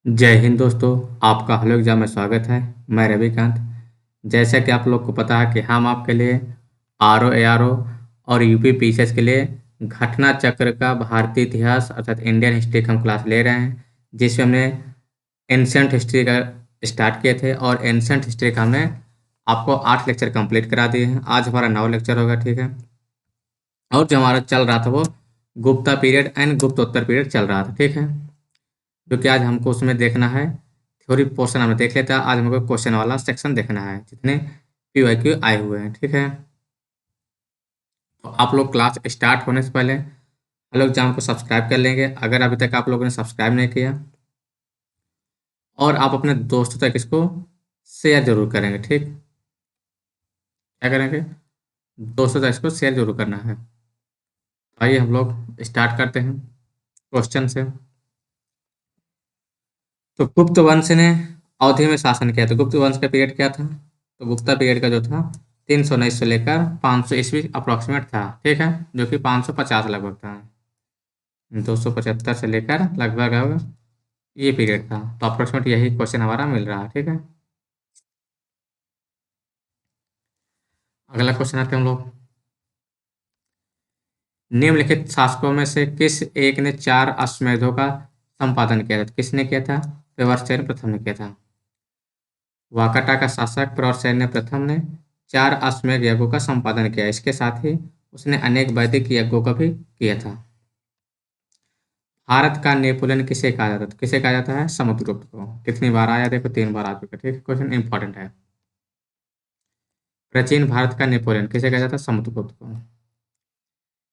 जय हिंद दोस्तों, आपका हेलो एग्जाम में स्वागत है। मैं रविकांत। जैसा कि आप लोग को पता है कि हम आपके लिए R O A R O और यूपी पीसीएस के लिए घटना चक्र का भारतीय इतिहास अर्थात इंडियन हिस्ट्री का हम क्लास ले रहे हैं, जिसमें हमने एंशंट हिस्ट्री का स्टार्ट किए थे और एंशंट हिस्ट्री का हमने आपको 8 लेक्चर कंप्लीट करा दिए हैं। आज हमारा 9 लेक्चर होगा, ठीक है। और जो हमारा चल रहा था वो गुप्ता पीरियड एंड गुप्तोत्तर पीरियड चल रहा था, ठीक है। जो कि आज हमको उसमें देखना है। थ्योरी पोर्शन हमने देख लेता है, आज हमको क्वेश्चन वाला सेक्शन देखना है जितने पीवाईक्यू आए हुए हैं, ठीक है। तो आप लोग क्लास स्टार्ट होने से पहले हम लोग एग्जाम को सब्सक्राइब कर लेंगे अगर अभी तक आप लोगों ने सब्सक्राइब नहीं किया, और आप अपने दोस्तों तक इसको शेयर जरूर करेंगे, ठीक। क्या करेंगे? दोस्तों तक इसको शेयर जरूर करना है। आइए हम लोग स्टार्ट करते हैं क्वेश्चन से। तो गुप्त वंश ने अवधि में शासन किया। तो गुप्त वंश का पीरियड क्या था? तो गुप्ता पीरियड का जो था 319 से लेकर 500 ईस्वी अप्रोक्सीमेट था, ठीक है, जो कि 550 लगभग था। 275 से लेकर लगभग ये पीरियड था। तो अप्रोक्सीमेट यही क्वेश्चन हमारा मिल रहा है, ठीक है। अगला क्वेश्चन आते हैं हम लोग। निम्नलिखित शासकों में से किस एक ने 4 अश्वमेधों का संपादन किया था? किसने किया था? प्रवरसेन प्रथम ने किया था। वाकाटा का शासक प्रवरसेन ने प्रथम ने 4 अश्वमेध यज्ञों का संपादन किया। इसके साथ ही उसने अनेक वैदिक यज्ञों का भी किया था। भारत का नेपोलियन किसे कहा जाता है? किसे कहा जाता है? समुद्रगुप्त को। कितनी बार आया? देखो 3 बार आ चुका, ठीक है। क्वेश्चन इंपॉर्टेंट है। प्राचीन भारत का नेपोलियन किसे कहा जाता है? समुद्रगुप्त को।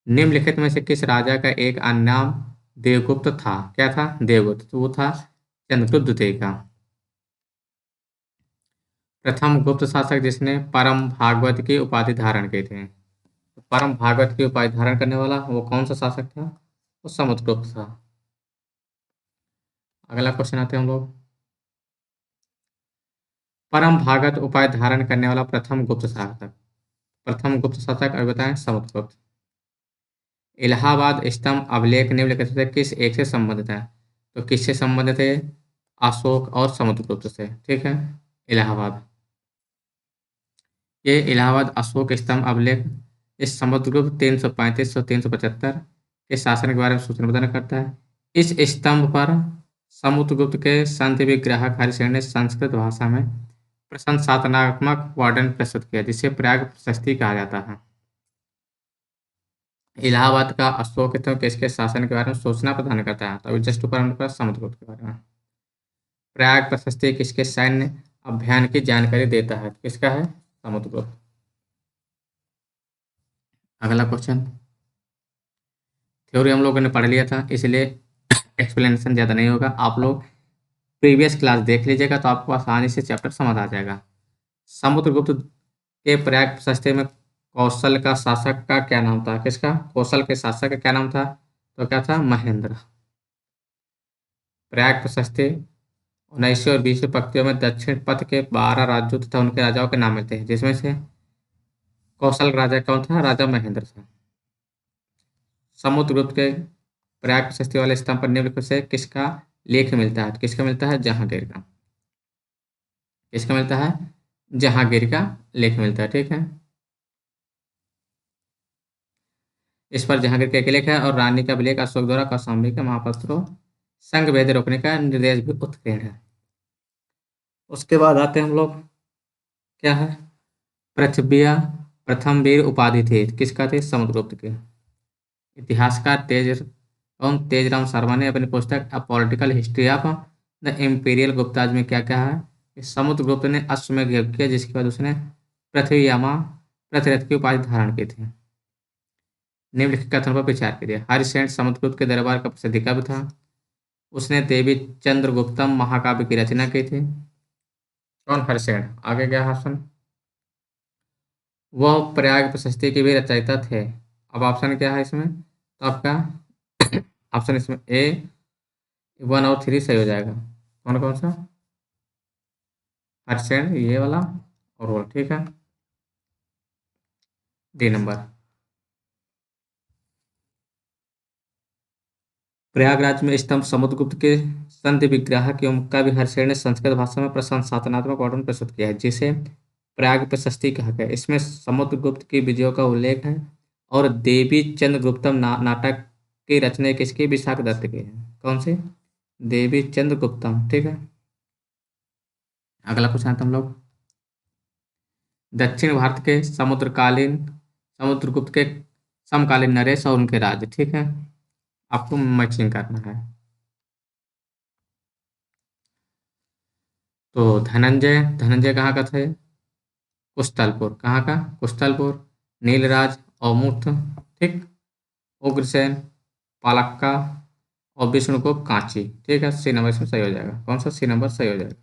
निम्नलिखित में से किस राजा का एक अन्य नाम देवगुप्त था? क्या था? देवगुप्त। तो वो था चंद्रगुप्त द्वितीय का। प्रथम गुप्त शासक जिसने परम भागवत की उपाधि धारण की थी। तो परम भागवत की उपाधि धारण करने वाला वो कौन सा शासक था? वो समुद्रगुप्त था। अगला क्वेश्चन आते हैं हम लोग। परम भागवत उपाधि धारण करने वाला प्रथम गुप्त शासक। प्रथम गुप्त शासक अभी बताएं, समुद्रगुप्त। इलाहाबाद स्तंभ अभिलेख निम्नलिखित में से किस एक से संबंधित है? तो किससे संबंधित है? अशोक और समुद्रगुप्त से, ठीक है। इलाहाबाद, ये इलाहाबाद अशोक स्तंभ अभिलेख इस समुद्रगुप्त 335 से 375 के शासन के बारे में सूचना प्रदान करता है। इस स्तंभ पर समुद्रगुप्त के संत विग्राहक हरिसेन ने संस्कृत भाषा में प्रशंसात्मक वर्णन प्रस्तुत किया, जिसे प्रयाग प्रशस्ति कहा जाता है। इलाहाबाद का अशोक स्तंभ किसके शासन के बारे में सूचना प्रदान करता है? तो अभी जस्ट ऊपर हमने पढ़ा समुद्रगुप्त के बारे में। प्रयाग प्रशस्ति किसके सैन्य अभियान की जानकारी देता है? किसका है? समुद्रगुप्त। अगला क्वेश्चन। थ्योरी हम लोगों ने पढ़ लिया था, इसलिए एक्सप्लेनेशन ज़्यादा नहीं होगा। आप लोग प्रीवियस क्लास देख लीजिएगा तो आपको आसानी से चैप्टर समझ आ जाएगा। समुद्रगुप्त के प्रयाग प्रशस्ति में कौशल का शासक का क्या नाम था? किसका? कौशल के शासक का क्या नाम था? तो क्या था? महेंद्र। प्रयाग प्रशस्ति 19वीं और 20वीं पंक्तियों में दक्षिण पथ के 12 राज्यों तथा उनके राजाओं के नाम मिलते हैं, जिसमें से कौशल राजा कौन था? राजा महेंद्र था। समुद्रगुप्त के प्रयाग प्रशस्ति वाले स्तंभ पर निम्नलिखित से किसका लेख मिलता है? तो किसका मिलता है? जहांगीर का। किसका मिलता है? जहांगीर का लेख मिलता है, ठीक है। इस पर जहांगीर के एक लेख है और रानी का अभिलेख अशोक द्वारा कौशाम्बी के महापात्रों संघ भेद रोकने का निर्देश भी उत्कीर्ण है। उसके बाद आते हैं हम लोग, क्या है? पृथ्वी प्रथम वीर उपाधि थी किसका? थी? समुद्रगुप्त के। इतिहासकार तेजराम शर्मा ने अपनी पुस्तक a political history of the imperial Gupta's में क्या कहा है? कि समुद्रगुप्त ने अश्वमेध यज्ञ किया, जिसके बाद उसने पृथ्वीयामा पृथ्वीरथ की उपाधि धारण की थी। निम्नलिखित कथनों पर विचार कीजिए। हरिसेन समुद्रगुप्त के दरबार का प्रसिद्ध कवि था। उसने देवी चंद्रगुप्तम महाकाव्य की रचना की थी। कौन? हरिसेन। आगे क्या ऑप्शन? वह प्रयाग प्रशस्ति के भी रचयिता थे। अब ऑप्शन क्या है इसमें? तो आपका ऑप्शन इसमें ए 1 और 3 सही हो जाएगा। कौन कौन सा? हरिसेन, ये वाला और वो, ठीक है। D number. प्रयागराज में स्तंभ समुद्रगुप्त के संधि विग्रह की का भी हर्षेय ने संस्कृत भाषा में प्रशंसात्मक वर्णन प्रस्तुत किया है, जिसे प्रयाग प्रशस्ति कहा गया है। इसमें समुद्रगुप्त की विजयों का उल्लेख है और देवी चंद्रगुप्तम नाटक की रचना किसकी, विशाख दत्त की है। कौन सी, देवी चंद्रगुप्तम। ठीक है, अगला क्वेश्चन आता हम लोग, दक्षिण भारत के समुद्रगुप्त के समकालीन नरेश और उनके राज्य। ठीक है, आपको मैचिंग करना है। तो धनंजय, धनंजय कहाँ का थे, कुशतलपुर। कहाँ का, कुशतलपुर। नीलराज औमुथ, ठीक। उग्रसेन पालक्का और विष्णुगुप्त कांची। ठीक है, सी नंबर इसमें सही हो जाएगा। कौन सा, सी नंबर सही हो जाएगा।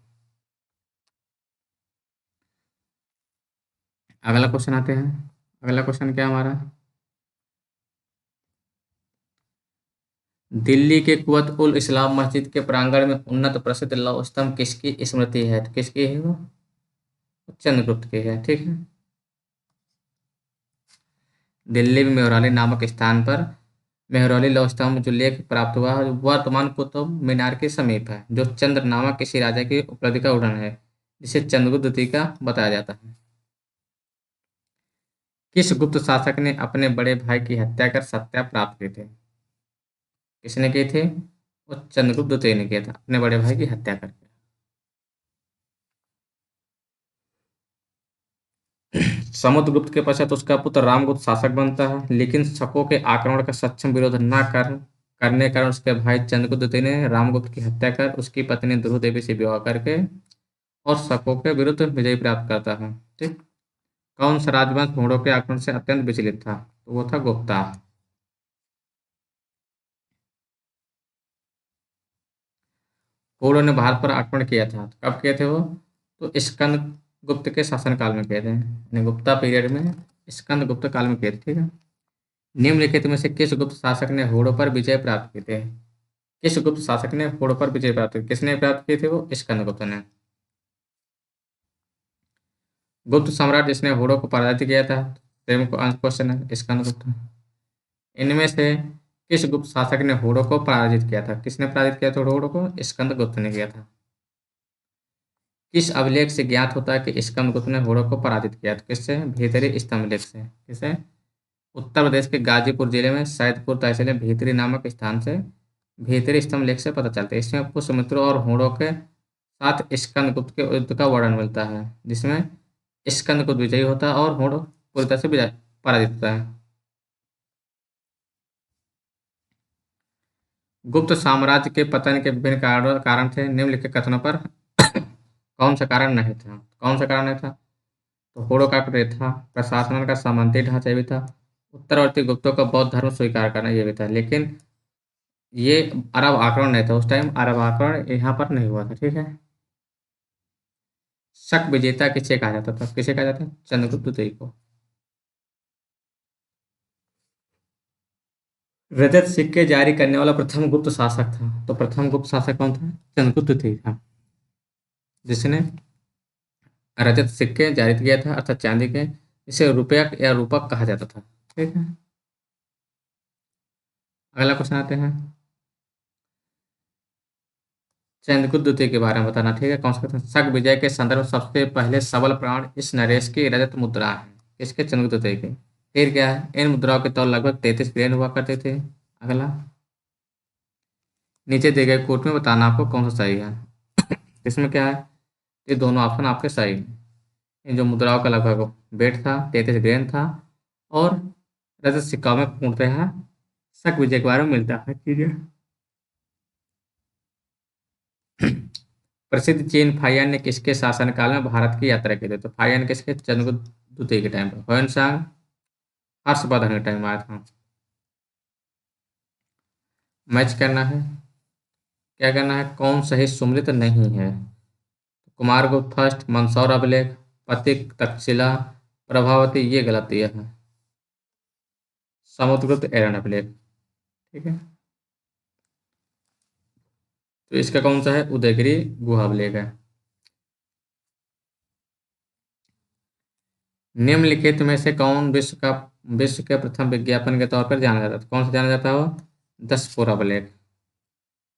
अगला क्वेश्चन आते हैं, अगला क्वेश्चन क्या हमारा, दिल्ली के कुवत उल इस्लाम मस्जिद के प्रांगण में उन्नत प्रसिद्ध लौह स्तंभ किसकी स्मृति है, किसकी है वो, चंद्रगुप्त की है। ठीक है, दिल्ली में मेहरौली नामक स्थान पर मेहरौली लौह स्तंभ जो लेख प्राप्त हुआ है, वर्तमान कुतुब मीनार के समीप है, जो चंद्र नामक किसी राजा की उपलब्धि का उदाहरण है, जिसे चंद्रगुप्त द्वितीय का बताया जाता है। किस गुप्त शासक ने अपने बड़े भाई की हत्या कर सत्ता प्राप्त की थी, किसने की थी, वो चंद्रगुप्त द्वितीय ने किया था, अपने बड़े भाई की हत्या करके। समुद्रगुप्त के पश्चात उसका पुत्र रामगुप्त शासक बनता है, लेकिन शकों के आक्रमण का सक्षम विरोध न करने के कारण उसके भाई चंद्रगुप्त द्वितीय ने रामगुप्त की हत्या कर उसकी पत्नी ध्रुव देवी से विवाह करके और शकों के विरुद्ध विजय प्राप्त करता है। ठीक, कौन सा राजवंश घोड़ों के आक्रमण से अत्यंत विचलित था, तो वो था गुप्ता। घोड़ों ने भारत पर आक्रमण किया था, तो कब किए थे वो, तो स्कंद गुप्त के शासनकाल में किए थे, यानी गुप्ता पीरियड में स्कंद गुप्त काल में किए थे। ठीक है, निम्नलिखित में से किस गुप्त शासक ने होड़ों पर विजय प्राप्त किए थे, किस गुप्त शासक ने होड़ों पर विजय प्राप्त की, किसने प्राप्त किए थे, वो स्कंदगुप्त ने। गुप्त सम्राट जिसने होड़ों को पराजित किया था, सेम क्वेश्चन है, स्कंदगुप्त। इनमें से किस गुप्त शासक ने होड़ों को पराजित किया था, किसने पराजित किया था होड़ों को, स्कंदगुप्त ने किया था। किस अभिलेख से ज्ञात होता है कि स्कंदगुप्त ने होड़ों को पराजित किया था, किससे, भीतरी स्तंभलेख से। किसे, उत्तर प्रदेश के गाजीपुर जिले में सैदपुर तहसील में भीतरी नामक स्थान से भीतरी स्तंभलेख से पता चलता है। इसमें पुष्यमित्र और होड़ों के साथ स्कंदगुप्त के युद्ध का वर्णन मिलता है, जिसमें स्कंदगुप्त विजयी होता है और होड़ पूरी तरह से विजय पराजित होता है। गुप्त साम्राज्य के पतन के विभिन्न कारण थे, निम्नलिखित कथनों पर कौन सा कारण नहीं था, कौन सा कारण नहीं था, तो होड़ों का क्रोध था, प्रशासन का सामंती ढांचा भी था, उत्तरवर्ती गुप्तों का बौद्ध धर्म स्वीकार करना ये भी था, लेकिन ये अरब आक्रमण नहीं था, उस टाइम अरब आक्रमण यहाँ पर नहीं हुआ था। ठीक है, शक विजेता किसे कहा जाता था, किसे कहा जाता है, चंद्रगुप्त द्वितीय को। रजत सिक्के जारी करने वाला प्रथम गुप्त शासक था, तो प्रथम गुप्त शासक कौन था, चंद्रगुप्त द्वितीय था, जिसने रजत सिक्के जारी किया था, अर्थात चांदी के, इसे रुपया या रूपक कहा जाता था। ठीक है, अगला क्वेश्चन आते हैं, चंद्रगुप्त द्वितीय के बारे में बताना। ठीक है, कौन सा क्वेश्चन, शक विजय के संदर्भ में सबसे पहले सबल प्रमाण इस नरेश की रजत मुद्रा है, किसके, चंद्रगुप्त द्वितीय के। फिर क्या है, इन मुद्राओं के तौर लगभग 33 ग्रेन हुआ करते थे। अगला, नीचे दिए गए कोट में बताना आपको कौन सा सही है। इसमें क्या है, ये दोनों ऑप्शन आपके सही हैं। इन जो मुद्राओं का लगभग वेट था 33 ग्रेन था, और रजत सिक्का में पूर्णतः शक विजय के बारे में मिलता है। ठीक है, प्रसिद्ध चीन फाहियान ने किसके शासनकाल में भारत की यात्रा की थी, तो फाहियान किसके, चंद्रगुप्त द्वितीय के टाइम पर, ह्वेनसांग हर्षवर्धन के टाइम में आया था। मैच करना है, क्या करना है, कौन सही सुमृत नहीं है, कुमारगुप्त फर्स्ट, मंदसौर अभिलेख, पथिक तक्षशिला, प्रभावती, ये गलत दिया है, समुद्रगुप्त एरन अभिलेख। ठीक है, तो इसका कौन सा है, उदयगिरी गुहा अभिलेख है। निम्नलिखित में से कौन विश्व के प्रथम विज्ञापन के तौर पर जाना जाता है, तो कौन सा जाना जाता है वो, 10 अभिलेख।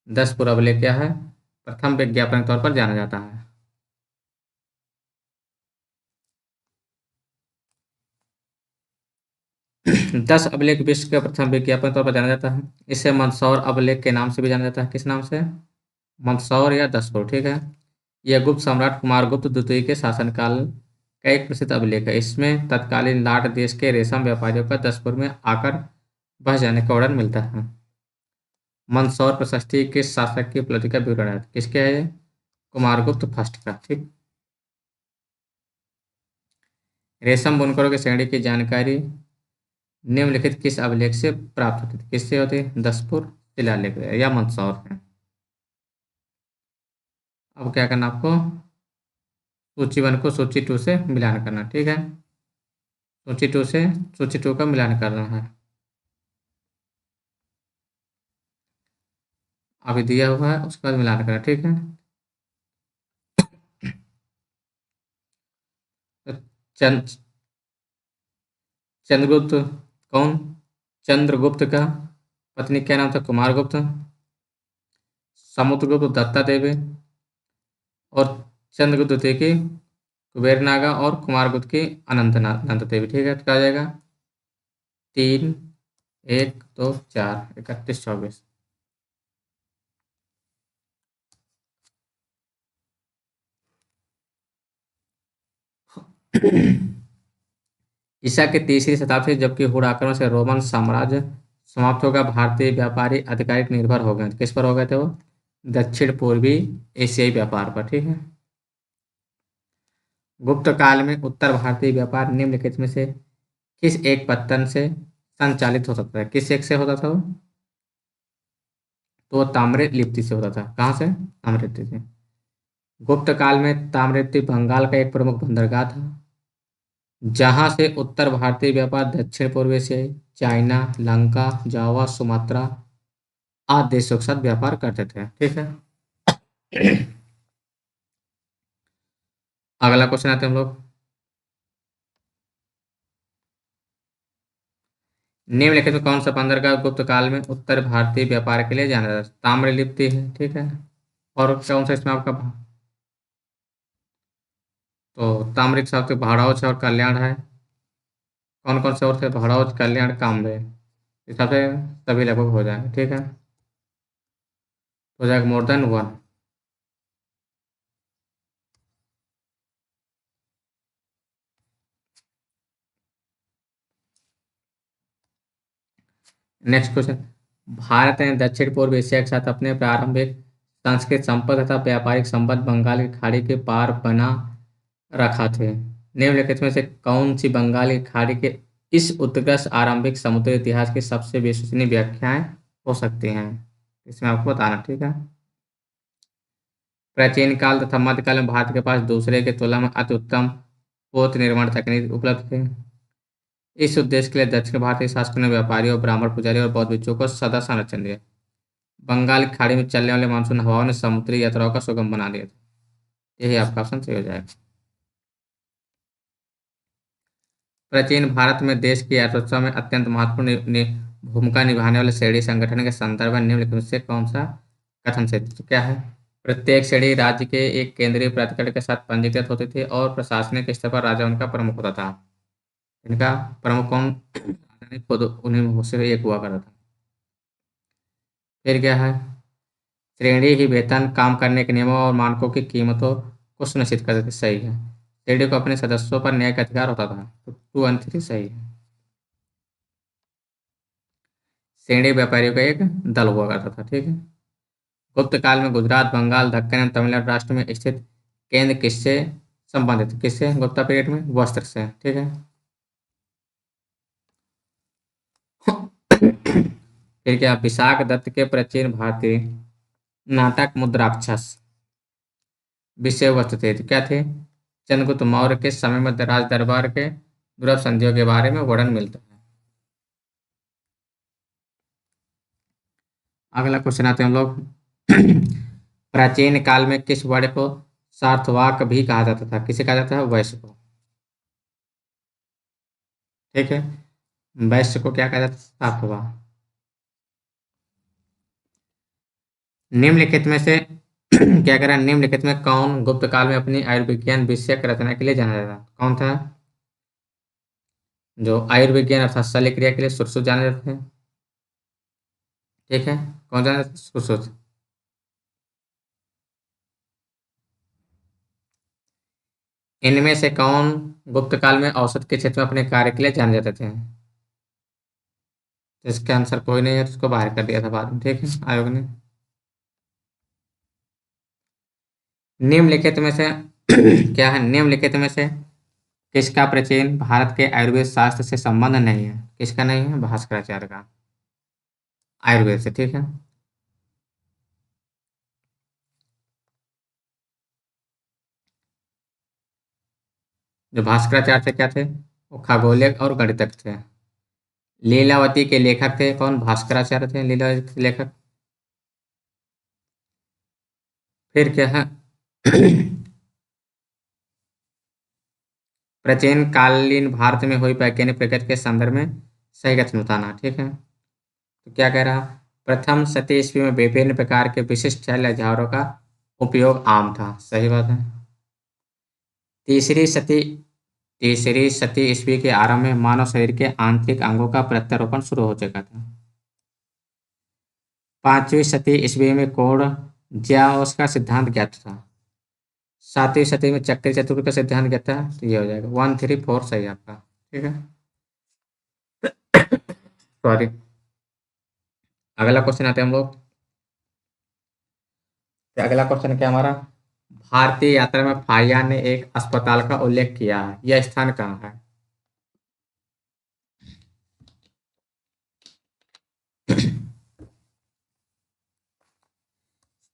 दसपुर अभिलेख क्या है? प्रथम विज्ञापन के तौर पर जाना जाता है। दस अभिलेख विश्व का प्रथम विज्ञापन के तौर पर जाना जाता है। इसे मंदसौर अभिलेख के नाम से भी जाना जाता है। किस नाम से? मंदसौर या दसपुर, ठीक है। यह गुप्त सम्राट कुमारगुप्त द्वितीय के शासनकाल का एक प्रसिद्ध अभिलेख है। इसमें तत्कालीन लाट देश के रेशम व्यापारियों का दसपुर में आकर बस जाने का वर्णन मिलता है। मंदसौर प्रशस्ति किस शासक की उपलब्धि का विवरण है? किसके है ये? कुमारगुप्त फर्स्ट का, ठीक। रेशम बुनकरों की श्रेणी की जानकारी निम्नलिखित किस अभिलेख से प्राप्त होती थी? किससे होती है? दसपुर शिलालेख या मंदसौर है। अब क्या करना आपको? सूची वन को सूची टू से मिलान करना, ठीक है। सूची टू से सूची टू का मिलान करना है। अभी दिया हुआ है, उसके बाद मिलान करना, ठीक है। तो चंद चंद्रगुप्त कौन? चंद्रगुप्त का पत्नी क्या नाम था? कुमारगुप्त। समुद्रगुप्त दत्ता देवी और चंद्रगुप्त द्वितीय की कुबेरनागा और कुमारगुप्त की अनंत देवी, ठीक है। तो क्या आ जाएगा? 3, 1, 2, 4, 31, 24। ईसा की तीसरी शताब्दी जबकि हुड़ आक्रमण से रोमन साम्राज्य समाप्त होगा, भारतीय व्यापारी अधिकारिक निर्भर हो गए। किस पर हो गए थे वो? दक्षिण पूर्वी एशियाई व्यापार पर, ठीक है। गुप्त काल में उत्तर भारतीय व्यापार निम्नलिखित में से किस एक पत्तन से संचालित हो सकता है? किस एक से होता था वो? तो वो ताम्रलिप्ति से होता था। कहाँ से? ताम्रलिप्ति से। गुप्त काल में ताम्रलिप्ति बंगाल का एक प्रमुख बंदरगाह था, जहां से उत्तर भारतीय व्यापार दक्षिण पूर्व एशिया, चाइना, लंका, जावा, सुमात्रा आदि देशों के साथ व्यापार करते थे, ठीक है। अगला क्वेश्चन आते हैं हम लोग। निम्नलिखित में कौन सा बंदरगाह गुप्त काल में उत्तर भारतीय व्यापार के लिए जाना जाता है? ताम्रलिप्ति है, ठीक है। और कौन सा इसमें आपका तो ताम्रिक शब्द भड़ौच और कल्याण है। कौन कौन से और थे? भड़ौच, कल्याण, कामधे। इस हिसाब से सभी लगभग हो जाएंगे, ठीक है। हो जाएगा more than one. Next question. Bharat ने दक्षिण पूर्व एशिया के साथ अपने प्रारंभिक सांस्कृतिक संपर्क तथा व्यापारिक संबंध बंगाल की खाड़ी के पार बना रखा थे। निम्नलिखित में से कौन सी बंगाल की खाड़ी के इस उत्कृष्ट आरंभिक समुद्री इतिहास की सबसे विश्वसनीय व्याख्याएं हो सकती हैं? इसमें आपको बताना, ठीक है। प्राचीन काल तथा मध्यकाल में भारत के पास दूसरे की तुलना में अति उत्तम पोत निर्माण तकनीक उपलब्ध थे। इस उद्देश्य के लिए दक्षिण भारतीय शासकों ने व्यापारियों, ब्राह्मण पुजारियों और बौद्ध भिक्षुओं को सदा संरक्षण दिया। बंगाल की खाड़ी में चलने वाले मानसून हवाओं ने समुद्री यात्राओं का सुगम बना दिया था। यही आपका ऑप्शन सही हो जाएगा। प्राचीन भारत में देश की अर्थव्यवस्था में अत्यंत महत्वपूर्ण भूमिका निभाने वाले श्रेणी संगठन के संदर्भ में निम्नलिखित में से कौन सा कथन सही? तो क्या है? प्रत्येक श्रेणी राज्य के एक केंद्रीय प्राधिकरण के साथ पंजीकृत होती थी और प्रशासनिक स्तर पर राजा उनका प्रमुख होता था। इनका प्रमुख कौन? राजा ने खुद उन्हीं में से एक हुआ करता था। फिर क्या है? श्रेणी ही वेतन, काम करने के नियमों और मानकों की कीमतों को सुनिश्चित करती थी। सही है। श्रेणी को अपने सदस्यों पर न्याय का अधिकार होता था। तो 2 और 3 सही है। श्रेणी व्यापारियों का एक दल हुआ करता था, ठीक है। गुप्त काल में गुजरात, बंगाल, दक्कन एवं तमिलनाडु राष्ट्र में स्थित केंद्र किससे संबंधित? किससे गुप्ता पीरियड में? वस्त्र से, ठीक है। फिर क्या? विशाख दत्त के प्राचीन भारतीय नाटक मुद्राक्षस विषय वस्तु थे, तो क्या थे? चंद्रगुप्त मौर्य के समय में राज दरबार के दुर्लभ संधियों के बारे में वर्णन मिलता है। अगला क्वेश्चन आते हैं हम लोग। प्राचीन काल में किस वर्ण को सार्थवाक भी कहा जाता था? किसे कहा जाता है? वैश्य को, ठीक है। वैश्य को क्या कहा जाता है? सार्थवाक। निम्नलिखित में से क्या कह रहा है, निम्नलिखित में कौन गुप्त काल में अपनी आयुर्विज्ञान विषयक रचना के लिए जाना जाता था? कौन था जो आयुर्विज्ञान अर्थात शल्य क्रिया के लिए सुश्रुत जाने जाते थे? ठीक है, कौन जाने जाते थे? सुश्रुत। इनमें से कौन गुप्त काल में औषध के क्षेत्र में अपने कार्य के लिए जाने जाते थे? तो इसका आंसर कोई नहीं है, तो उसको बाहर कर दिया था बाद में। ठीक है, आयोग ने। निम्नलिखित में से क्या है, निम्नलिखित में से किसका प्राचीन भारत के आयुर्वेद शास्त्र से संबंध नहीं है? किसका नहीं है? भास्कराचार्य का, आयुर्वेद से। ठीक है, जो भास्कराचार्य थे क्या थे? वो खगोलक और गणितज्ञ थे। लीलावती के लेखक थे कौन? भास्कराचार्य थे लीलावती के लेखक। फिर क्या है, प्राचीन कालीन भारत में हुई वैज्ञानिक प्रगति के संदर्भ में सही कथन बताना। ठीक है, तो क्या कह रहा, प्रथम शती ईस्वी में विभिन्न प्रकार के विशिष्ट शैल औजारों का उपयोग आम था। सही बात है। तीसरी शती तीसरी शती ईस्वी के आरंभ में मानव शरीर के आंतरिक अंगों का प्रत्यारोपण शुरू हो चुका था। पांचवी शती ईस्वी में कोण ज्याओस का सिद्धांत ज्ञात था। सातवीं शती में चक्र चतुर्थ का सिद्धांत ज्ञात था। तो ये हो जाएगा 1, 3, 4 सही है आपका। ठीक है, सॉरी। अगला क्वेश्चन आते हैं हम लोग। तो अगला क्वेश्चन क्या हमारा, भारतीय यात्रा में फाहियान ने एक अस्पताल का उल्लेख किया है, यह स्थान कहाँ है?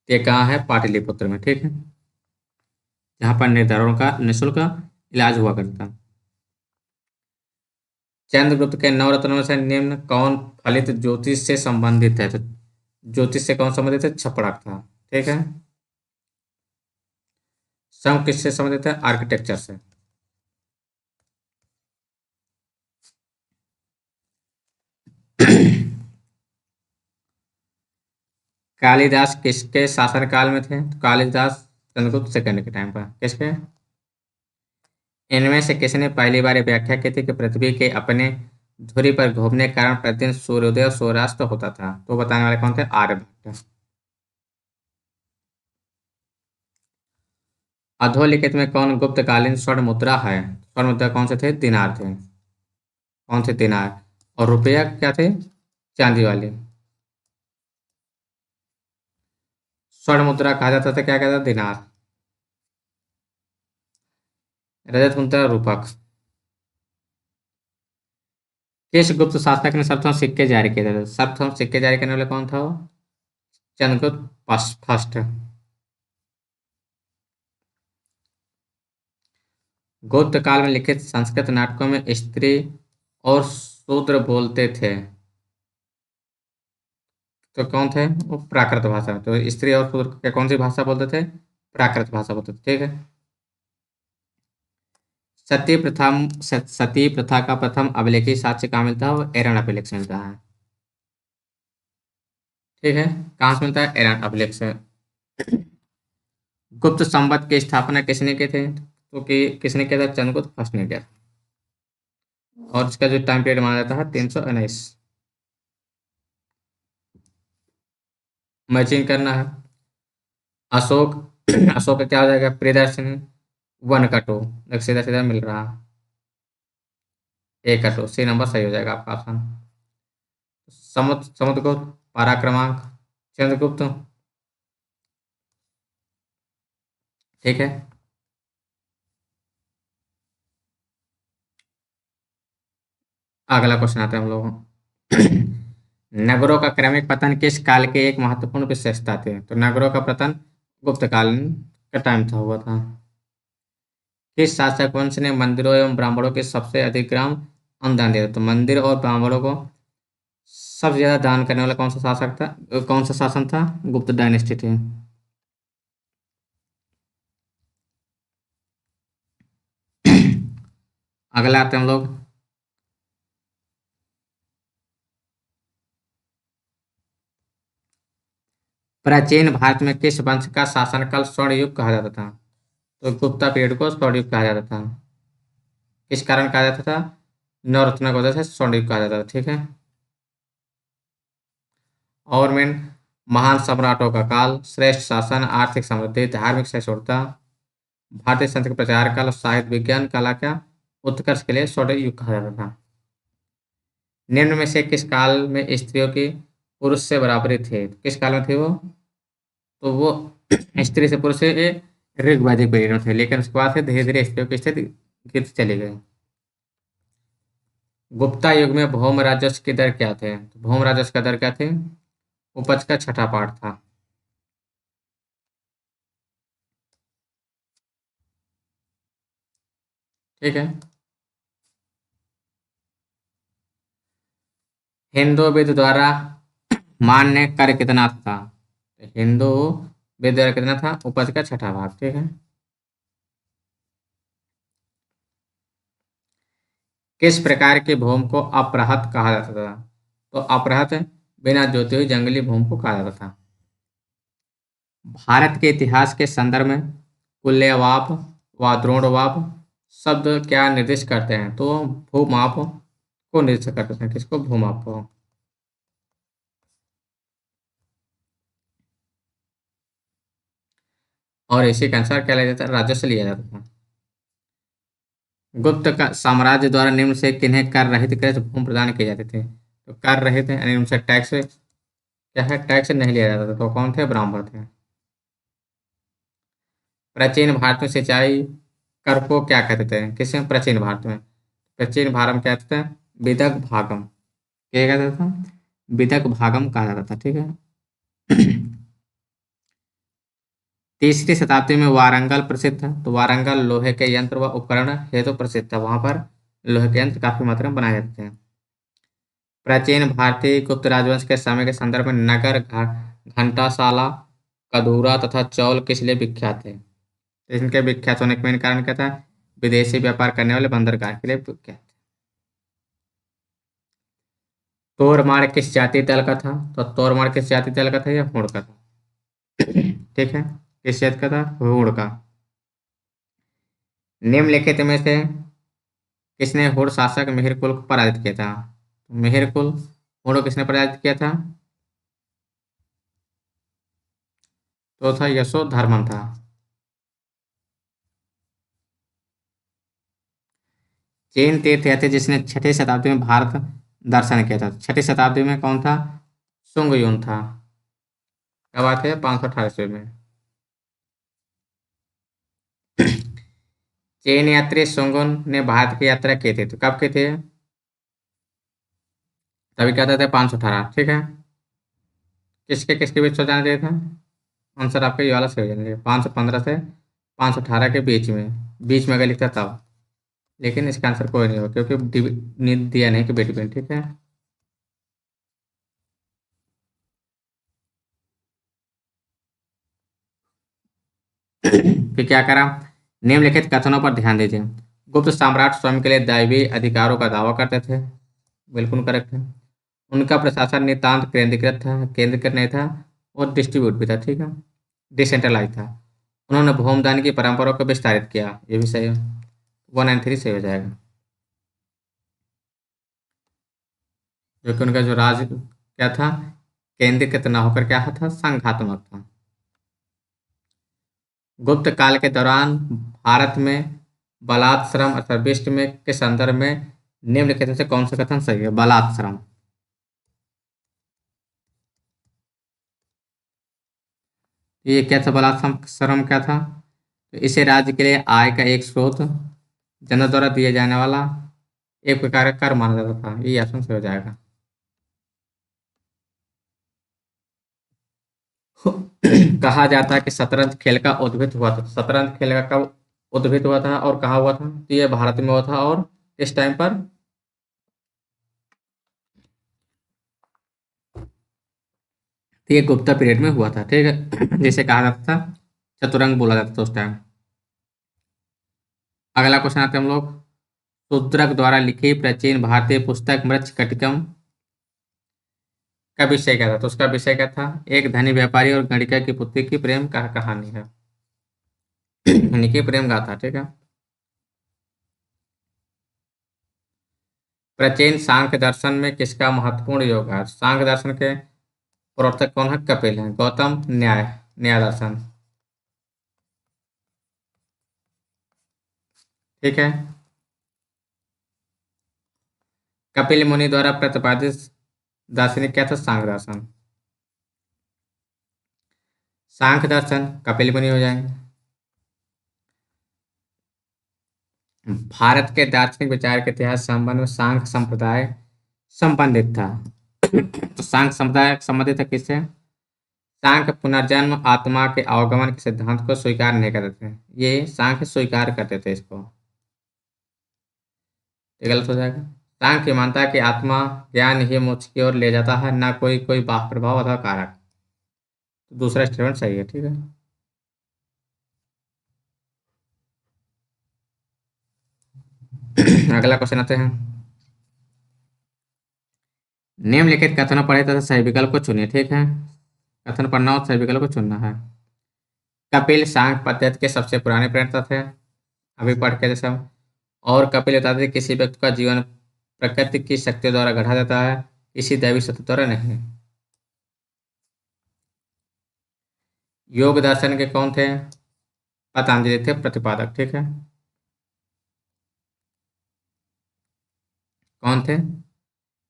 ये कहाँ है? पाटलिपुत्र में। ठीक है, जहाँ पर निर्धरों का निःशुल्क इलाज हुआ करता। चंद्रगुप्त के नवरत्नों में से निम्न कौन फलित ज्योतिष से संबंधित है? तो ज्योतिष से कौन संबंधित है? छपड़ाक था। ठीक है, सम किससे संबंधित है? आर्किटेक्चर से। कालिदास किसके शासनकाल में थे? तो कालिदास चंद्रगुप्त सेकंड के टाइम पर। किसके? इनमें से किसने पहली बार ये व्याख्या की थी कि पृथ्वी के अपने धुरी पर घूमने के कारण प्रतिदिन सूर्योदय और सूर्यास्त होता था? तो बताने वाले कौन थे? आर्यभट्ट। अधोलिखित में कौन गुप्तकालीन स्वर्ण मुद्रा है? स्वर्ण मुद्रा कौन से थे? दिनार थे। कौन से? दिनार। और रुपया क्या थे? चांदी वाले। स्वर्ण मुद्रा कहा जाता था, क्या कहता था? दिनार। रजत मुद्रा रूपक। किस गुप्त शासक ने सर्वप्रथम सिक्के जारी किए थे? सर्वप्रथम सिक्के जारी करने वाले कौन था वो? चंद्रगुप्त फर्स्ट। गुप्त काल में लिखित संस्कृत नाटकों में स्त्री और शूद्र बोलते थे, तो कौन थे? वो प्राकृत भाषा में। तो स्त्री और शूद्र क्या कौन सी भाषा बोलते थे? प्राकृत भाषा बोलते थे। ठीक है, सती प्रथा का प्रथम अभिलेखित साक्ष्य कहाँ मिलता है? वो एरन अभिलेख से मिलता है। ठीक है, कहाँ से मिलता है? एरन अभिलेख से। गुप्त संवत की स्थापना किसने की थे? तो कि किसने किया था? चंद्रगुप्त फर्स्ट ने किया था। और इसका जो टाइम पीरियड माना जाता है 319। मैचिंग करना है। अशोक अशोक का क्या हो जाएगा? प्रियदर्शनी। 1 का 2 एक सीधा सीधा मिल रहा है। 1 का 2 सी नंबर सही हो जाएगा आपका ऑप्शन। समुद्रगुप्त, पारा क्रमांक, चंद्रगुप्त। ठीक है, अगला क्वेश्चन आता है हम लोग। नगरों का क्रमिक पतन किस काल के एक महत्वपूर्ण विशेषता थी? तो नगरों का पतन गुप्त काल का टाइम था, हुआ था। किस शासक वंश ने मंदिरों एवं ब्राह्मणों के सबसे अधिक ग्राम अनुदान दिया था? तो मंदिर और ब्राह्मणों को सबसे ज्यादा दान करने वाला कौन सा शासक था? कौन सा शासन था? गुप्त डायनेस्टी थी। अगला आते हैं हम लोग। प्राचीन भारत में किस वंश का शासनकाल स्वर्ण युग कहा जाता था? तो गुप्ता पीरियड को स्वर्ण युग कहा जाता था। किस कारण कहा जाता था? नवरत्न की वजह से स्वर्ण युग कहा जाता था। ठीक है। और मेन महान सम्राटों का काल, श्रेष्ठ शासन, आर्थिक समृद्धि, धार्मिक सहिष्णुता, भारतीय संत के प्रचार काल, साहित्य विज्ञान कला का उत्कर्ष के लिए स्वर्ण युग कहा जाता था। निम्न में से किस काल में स्त्रियों की पुरुष से बराबरी थी? किस काल में थी वो? तो वो स्त्री से पुरुष से ऋग्वैदिक पीरियड में थे, लेकिन उसके बाद से धीरे धीरे स्त्रियों की स्थिति गिरती चली गई। गुप्ता युग में भौम राजस्व की दर क्या थे? तो भौम राजस्व का दर क्या थे? उपज का छठा पार्ट था। ठीक है। हिंदू विद द्वारा मान्य कार्य कितना था? तो हिंदू विद द्वारा कितना था? उपज का छठा भाग। ठीक है। किस प्रकार की भूमि को अपरहत कहा जाता था? तो अपरहत बिना जोते हुई जंगली भूमि को कहा जाता था। भारत के इतिहास के संदर्भ में कुल्यवाप व द्रोणवाप शब्द क्या निर्दिष्ट करते हैं? तो भूमाप को निर्दिष्ट करते हैं। किसको? भूमाप को। और इसी के अनुसार क्या लिया जाता है? राजस्व लिया जाता था। गुप्त का साम्राज्य द्वारा निम्न से किन्हें कर रहित कृत भूमि प्रदान किए जाते थे? तो कर रहित यानी उनसे टैक्स क्या है? टैक्स नहीं लिया जाता था। तो कौन थे? ब्राह्मण थे। प्राचीन भारत में सिंचाई कर को क्या कहते थे? किसे? प्राचीन भारत में। प्राचीन भारत में क्या कहते थे? विदक भागम। क्या कहता था? विदक भागम कहा जाता था। ठीक है। तीसरी शताब्दी में वारंगल प्रसिद्ध था। तो वारंगल लोहे के यंत्र व उपकरण हेतु प्रसिद्ध था। वहां पर लोहे के यंत्र काफी मात्रा में बनाए जाते थे। प्राचीन भारतीय गुप्त राजवंश के समय के संदर्भ में नगर, घंटाशाला, कदूरा तथा चौल किस लिए विख्यात थे? तो इनके विख्यात होने का मेन कारण क्या था? विदेशी व्यापार करने वाले बंदरगाह के लिए विख्यात। तोरमार किस जाति दल का था? तो तोरमार किस जाति दल का था? या हुण का था? ठीक है। किस जाति का था? हुण का। निम्नलिखित में से किसने हुण शासक मिहिर कुल को पराजित किया था? मिहिर कुल हुण को किसने पराजित किया था? तो था यशोधर्मन था। जैन तीर्थयात्री जिसने छठी शताब्दी में भारत दर्शन किया था। छठी शताब्दी में कौन था? सुंगयुन था। कब आए थे? 518 में। जैन यात्री सुंगुन ने भारत की यात्रा की थी। तो कब की थी? तभी कहते थे 518। ठीक है। किसके किसके बीच हो जाना चाहिए था? आंसर आपका ये वाला सही हो जाना चाहिए। 515 से 518 के बीच में। बीच में अगर लिखता तब। लेकिन इसका आंसर कोई नहीं होगा क्योंकि दिया नहीं कि बेटी बहन। ठीक है। फिर क्या करा? निम्नलिखित कथनों पर ध्यान दीजिए। गुप्त साम्राट स्वयं के लिए दैवीय अधिकारों का दावा करते थे। बिल्कुल करेक्ट है। उनका प्रशासन नितांत केंद्रीकृत था, केंद्रीकृत नहीं था, और डिस्ट्रीब्यूट भी था। ठीक है। डिसेंट्रलाइज था। उन्होंने भूमदान की परंपरा को विस्तारित किया। ये भी सही है। 193 सही हो जाएगा। जो कि उनका जो राज क्या था? केंद्रीकृत न होकर क्या था? संघात्मक था। गुप्त काल के दौरान भारत में बलात्श्रम अथवा विष्ट में के संदर्भ में निम्नलिखित में से कौन सा कथन सही है? बलात्श्रम। ये क्या था? बलात्श्रम श्रम क्या था? तो इसे राज्य के लिए आय का एक स्रोत, जनता द्वारा दिए जाने वाला एक प्रकार का कर माना जाता था। ये आसान से हो जाएगा। कहा जाता है कि शतरंज खेल का उद्भित हुआ था। शतरंज खेल का कब उद्भित हुआ था और कहाँ हुआ था? तो ये भारत में हुआ था। और किस टाइम पर? तो ये गुप्ता पीरियड में हुआ था। ठीक है। जिसे कहा जाता था चतुरंग बोला जाता था उस टाइम। अगला क्वेश्चन आते हैं हम लोग। शूद्रक द्वारा लिखी प्राचीन भारतीय पुस्तक मृच्छकटिकम का विषय क्या था? तो उसका विषय क्या था? एक धनी व्यापारी और गणिका की पुत्री की प्रेम का कहानी है। यानी कि प्रेम गाथा, ठीक है। प्राचीन सांख्य दर्शन में किसका महत्वपूर्ण योग है? सांख्य दर्शन के प्रवर्तक कौन है? कपिल है। गौतम, न्याय दर्शन, ठीक है। कपिल मुनि द्वारा प्रतिपादित दार्शनिक क्या था? सांख्य दर्शन। सांख्य दर्शन कपिल मुनि हो जाएंगे। भारत के दार्शनिक विचार के इतिहास संबंध में सांख्य संप्रदाय संबंधित था। तो सांख्य संप्रदाय संबंधित है किससे? सांख्य पुनर्जन्म, आत्मा के अवगमन के सिद्धांत को स्वीकार नहीं करते थे। ये सांख्य स्वीकार करते थे इसको। ये गलत हो जाएगा। सांख्य मानता है कि आत्मा ज्ञान ही मोक्ष की ओर ले जाता है, ना कोई कोई बाह्य प्रभाव अथवा कारक। तो दूसरा स्टेटमेंट सही है, ठीक है। अगला क्वेश्चन आते हैं। निम्नलिखित कथनों पढ़े तथा सही विकल्प को चुनिए, ठीक है। कथन पढ़ना और सही विकल्प को चुनना है। कपिल सांख्य पद्धति के सबसे पुराने प्रणेता थे, अभी पढ़ के जैसे। और कपिल बताते थे किसी व्यक्ति का जीवन प्रकृति की शक्तियों द्वारा गढ़ा जाता है, किसी दैवी सत्ता द्वारा नहीं। योग दर्शन के कौन थे? पतंजलि थे प्रतिपादक, ठीक है। कौन थे?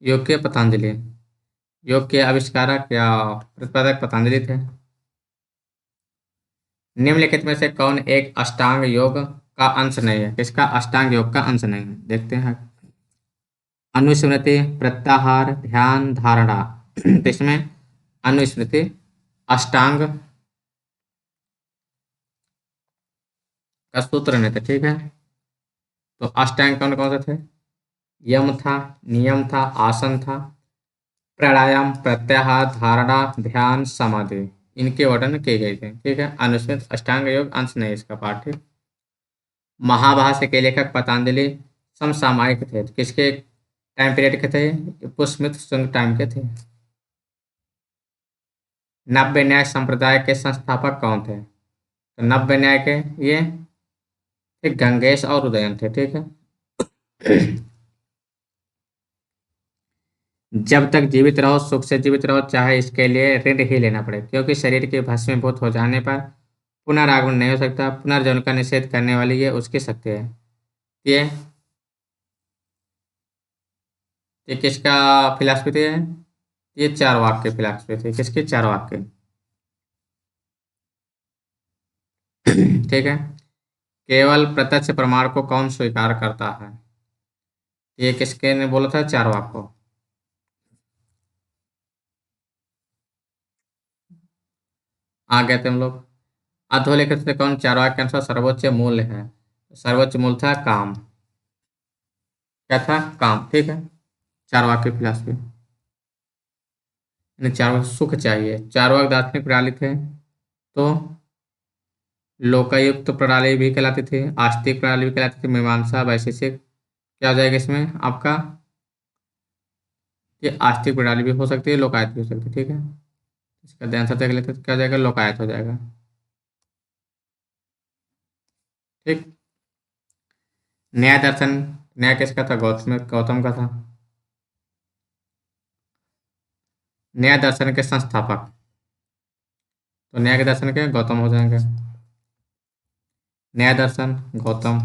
योग के पतंजलि। योग के आविष्कारक या प्रतिपादक पतंजलि थे। निम्नलिखित में से कौन एक अष्टांग योग का अंश नहीं है? किसका अष्टांग योग का अंश नहीं है? देखते हैं। अनुस्मृति, प्रत्याहार, ध्यान, धारणा। तो इसमें अनुस्मृति, अष्टांग का सूत्र नहीं था, ठीक है। तो अष्टांग कौन कौन से थे? यम था, नियम था, आसन था, प्राणायाम, प्रत्याहार, धारणा, ध्यान, समाधि। इनके वर्णन किए गए थे, ठीक है। अनुस्मृत अष्टांग योग अंश नहीं इसका पाठ, ठीक। महाभाष्य के लेखक पतंजलि समसामयिक थे। तो किसके टाइम पीरियड के थे? पुष्यमित्र शुंग टाइम के थे। नव्य न्याय संप्रदाय के संस्थापक कौन थे? तो नव्य न्याय के ये थे गंगेश और उदयन थे, ठीक है। जब तक जीवित रहो सुख से जीवित रहो, चाहे इसके लिए ऋण ही लेना पड़े, क्योंकि शरीर के भस्मीभूत हो जाने पर पुनरागमन नहीं हो सकता। पुनर्जन्म का निषेध करने वाली ये उसकी शक्ति है। ये ये किसका फिलॉसफी थी? ये चार वाक्य फिलॉसफी थी। किसकी? चार वाक्य, ठीक है। केवल प्रत्यक्ष प्रमाण को कौन स्वीकार करता है? ये किसके ने बोला था? चार वाक्य। आ गए थे हम लोग। अधोलेखित से कौन चार के अनुसार सर्वोच्च मूल्य है? सर्वोच्च मूल्य था काम। क्या था? काम, ठीक है। चार वाक्य फिलॉसफी। इन्हें चार वाक्य सुख चाहिए। चार वाक्य दार्शनिक प्रणाली थे। तो लोकायुक्त प्रणाली भी कहलाती थी, आस्तिक प्रणाली भी कहलाती थी, मीमांसा, वैशेषिक। क्या हो जाएगा इसमें आपका? ये आस्तिक प्रणाली भी हो सकती है, लोकायत भी हो सकती है, ठीक है। इसका ध्यान से देख लेते हैं तो क्या हो जाएगा? लोकायत हो जाएगा, ठीक। न्याय दर्शन, न्याय किसका था? गौतम का था। न्याय दर्शन के संस्थापक, तो न्याय के दर्शन के गौतम हो जाएंगे। न्याय दर्शन गौतम,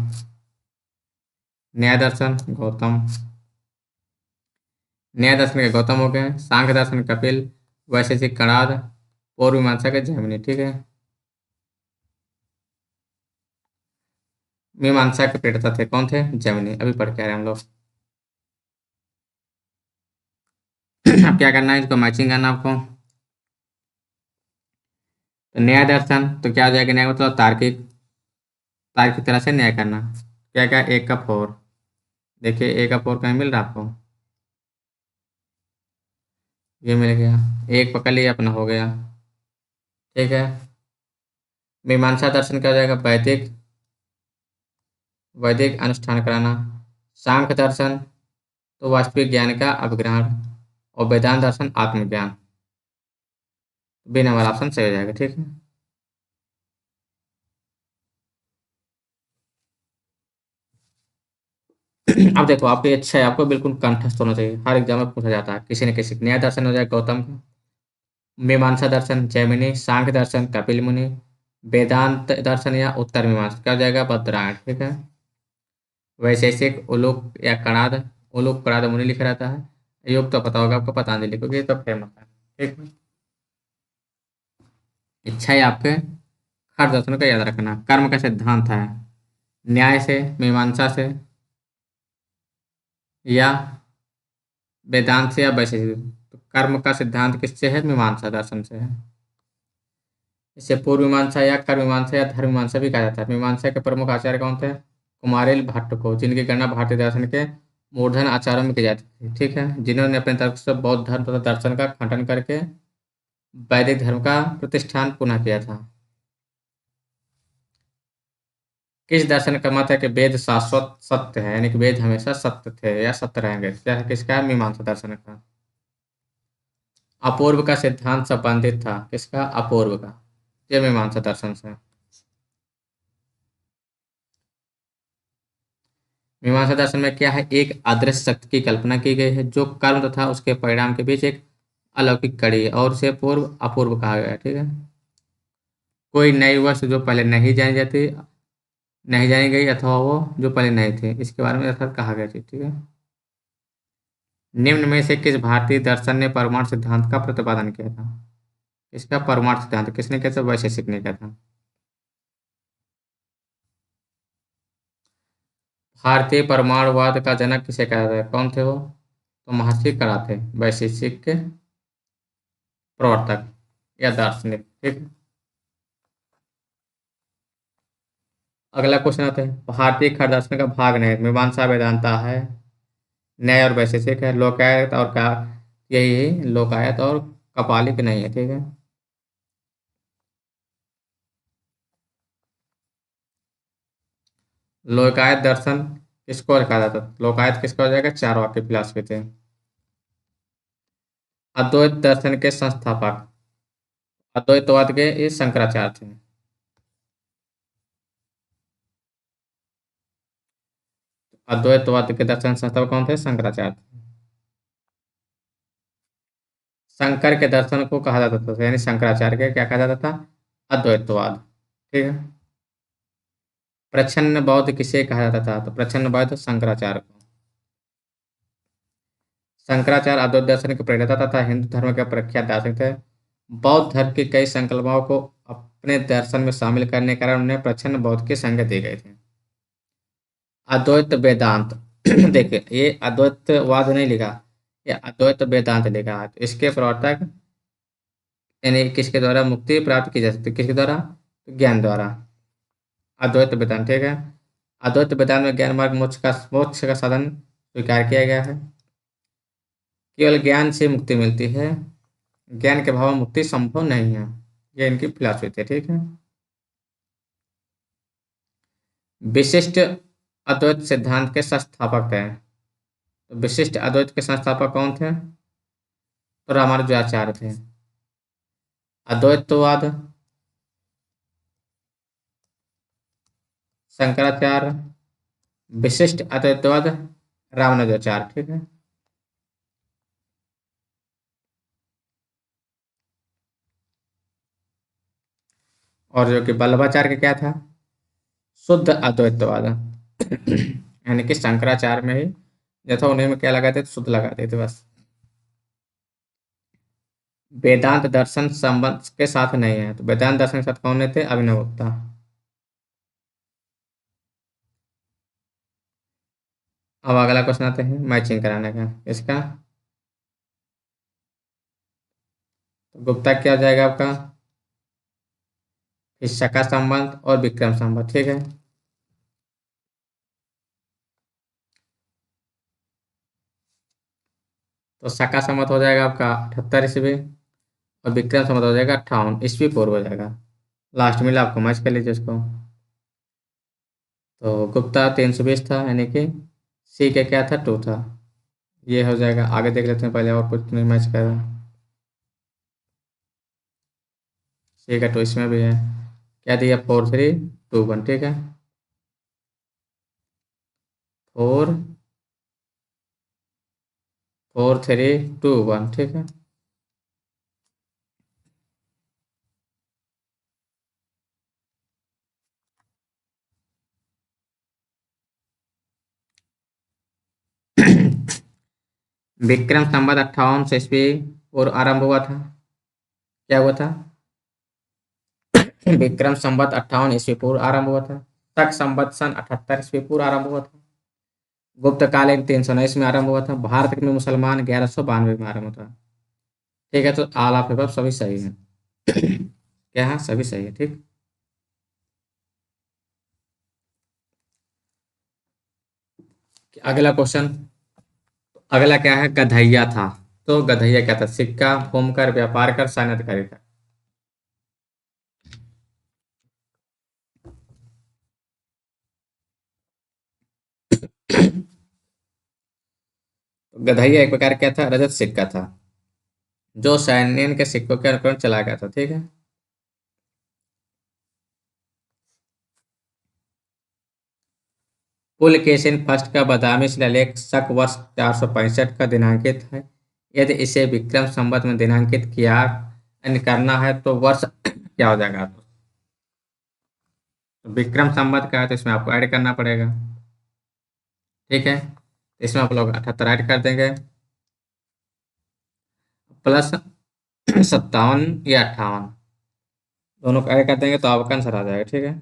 न्याय दर्शन गौतम, न्याय दर्शन के गौतम हो गए। सांख्य दर्शन कपिल, वैशेषिक कणाद, पूर्व मीमांसा के जैमिनी, ठीक है। मीमांसा के प्रेरता थे कौन थे? जैमिनी। अभी पढ़ के आ रहे हैं हम लोग। अब क्या करना है? इसको मैचिंग करना आपको। तो न्याय दर्शन तो क्या हो जाएगा? न्याय मतलब तार्किक, तार्किक तरह से न्याय करना। क्या क्या? एक का फोर। देखिए एक का फोर कहीं मिल रहा आपको? ये मिल गया। एक पकड़ लिया, अपना हो गया, ठीक है। मीमांसा दर्शन क्या हो जाएगा? वैदिक, वैदिक अनुष्ठान कराना। सांख्य दर्शन तो वास्तविक ज्ञान का अभिग्रहण। और वेदांत दर्शन आत्मज्ञान। बिना वाला ऑप्शन सही हो जाएगा, ठीक है। अब देखो, आपकी इच्छा है, आपको बिल्कुल कंठस्थ होना चाहिए, हर एग्जाम में पूछा जाता है, किसी न किसी न्याय दर्शन हो जाए गौतम का, मीमांसा दर्शन जैमिनी, सांख्य दर्शन कपिल मुनि, वेदांत दर्शन या उत्तर मीमांसा क्या हो जाएगा, बद्रायण, ठीक है। वैशेषिक उलूक या कणाद, उलूक कणाद मुनि लिखा रहता है। योग तो पता होगा आपको, पतंजलि, क्योंकि ये तो फेमस है, ठीक है। इच्छा है आपके, हर दर्शन का याद रखना। कर्म का सिद्धांत है न्याय से, मीमांसा से, या वेदांत से, या वैशेषिक। तो कर्म का सिद्धांत किससे है, मीमांसा दर्शन से है। इसे पूर्व मीमांसा या कर्म मीमांसा या धर्म मीमांसा भी कहा जाता है। मीमांसा के प्रमुख आचार्य कौन थे, कुमारिल भट्ट को, जिनकी गणना भारतीय दर्शन के मूर्धन आचार्यों में की जाती थी, ठीक है, जिन्होंने अपने तर्क से बौद्ध धर्म तथा दर्शन का खंडन करके वैदिक धर्म का प्रतिष्ठान पुनः किया था। किस दर्शन का मत है कि वेद शाश्वत सत्य है, यानी कि वेद हमेशा सत्य थे या सत्य रहेंगे, क्या है, किसका है, मीमांसा दर्शन का। अपूर्व का सिद्धांत संबंधित था, किसका, अपूर्व का, ये मीमांसा दर्शन से। मीमांसा दर्शन में क्या है, एक अदृश्य शक्ति की कल्पना की गई है जो कर्म तथा उसके परिणाम के बीच एक अलौकिक कड़ी है, और उसे पूर्व अपूर्व कहा गया है, ठीक है। कोई नई वस्तु जो पहले नहीं जानी गई, अथवा वो जो पहले नहीं थे, इसके बारे में अर्थात कहा गया, ठीक है। निम्न में से किस भारतीय दर्शन ने परमाणु सिद्धांत का प्रतिपादन किया था, इसका परमाणु सिद्धांत किसने किया था, वैशेषिक ने किया था। भारतीय परमाणुवाद का जनक किसे कहा जाता है, कौन थे वो, तो महर्षि करा थे, वैशेषिक के प्रवर्तक या दार्शनिक, ठीक है। अगला क्वेश्चन आता है, भारतीय खर दर्शन का भाग नहीं, मीमांसा वेदांता है, न्याय और वैशेषिक है, लोकायत और का, यही है, लोकायत और कपालिक नहीं है, ठीक है। लोकायत दर्शन किसको रखा जाता है, लोकायत किसको हो जाएगा, चारवाक की फिलॉसफी थे। अद्वैत दर्शन के संस्थापक, अद्वैतवाद के ये शंकराचार्य थे। अद्वैतवाद के दर्शन संस्थापक कौन थे, शंकराचार्य थे। शंकर के दर्शन को कहा जाता था, यानी शंकराचार्य के क्या कहा जाता था, अद्वैतवाद, ठीक है। प्रच्छन्न बौद्ध किसे कहा जाता था, तो प्रच्छन्न बौद्ध शंकराचार्य को। शंकराचार्य अद्वैत दर्शन के प्रणेता तथा हिंदू धर्म के प्रख्यात दार्शनिक थे। बौद्ध धर्म के कई संकल्पों को अपने दर्शन में शामिल करने के कारण उन्हें प्रच्छन्न बौद्ध की संज्ञा दी गई थी। अद्वैत वेदांत देखिए, ये अद्वैतवाद नहीं लिखा, ये अद्वैत वेदांत लिखा है, तो इसके प्रवर्तक, यानी किसके द्वारा मुक्ति प्राप्त की जा सकती है, किसके द्वारा, तो ज्ञान द्वारा, अद्वैत वेदांत, ठीक है। अद्वैत वेदांत में ज्ञान मार्ग मोक्ष का साधन स्वीकार किया गया है। केवल ज्ञान से मुक्ति मिलती है, ज्ञान के अभाव में मुक्ति संभव नहीं है, ये इनकी फिलॉसफी थी, ठीक है। विशिष्ट अद्वैत सिद्धांत के संस्थापक हैं, तो विशिष्ट अद्वैत के संस्थापक कौन थे, तो रामानुजाचार्य थे। अद्वैतवाद शंकराचार्य, विशिष्ट अद्वैतवाद रामानुजाचार्य, ठीक है। और जो कि वल्लभाचार्य का क्या था, शुद्ध अद्वैतवाद, यानी कि शंकराचार्य में ही जैसा उन्हीं में क्या लगाते थे, शुद्ध लगाते थे बस। वेदांत दर्शन संबंध के साथ नहीं है, तो वेदांत दर्शन के साथ कौन थे, अभिनव गुप्ता। अब अगला क्वेश्चन आते हैं मैचिंग कराने का, इसका, तो गुप्ता क्या हो जाएगा आपका, फिर शका संबंध और विक्रम संबंध, ठीक है। तो शका संबंध हो जाएगा आपका 78 ईस्वी, और विक्रम संबंध हो जाएगा 58 ईस्वी पूर्व हो जाएगा। लास्ट में आपको मैच कर लीजिए उसको। तो गुप्ता 320 था, यानी कि सी के क्या था, 2 था, ये हो जाएगा। आगे देख लेते हैं, पहले और कुछ नहीं मैच कर रहा। ठीक है, तो इसमें भी है, क्या दिया, 4 3 2 1, ठीक है, 4 4 3 2 1, ठीक है। विक्रम संवत 58 ईस्वी और आरंभ हुआ था। क्या हुआ था? विक्रम संवत 58 ईस्वी पूर्व आरंभ हुआ था। शक संवत सन 78 ईस्वी पूर्व आरंभ हुआ था। गुप्त काल 319 में आरंभ हुआ था। भारत में मुसलमान 1192 में आरंभ हुआ था। ठीक है, तो आल ऑफ एबव सभी सही है। क्या है? सभी सही है, ठीक। अगला क्वेश्चन, अगला क्या है, गधैया था। तो गधैया क्या था? सिक्का, होमकर, व्यापार कर, सैन्य अधिकारी था। तो गधैया एक प्रकार क्या था? रजत सिक्का था, जो सैनियन के सिक्कों के अनुकरण चला गया था, ठीक है। पुलकेशिन फर्स्ट का बदामी शिलालेख शक वर्ष 465 का दिनांकित है। यदि इसे विक्रम संवत में दिनांकित किया यानी करना है तो वर्ष क्या हो जाएगा? तो विक्रम संवत का है, तो इसमें आपको ऐड करना पड़ेगा, ठीक है। इसमें आप लोग 78 ऐड कर देंगे, प्लस 57 या 58, दोनों को ऐड कर देंगे तो आपका आंसर आ जाएगा, ठीक है।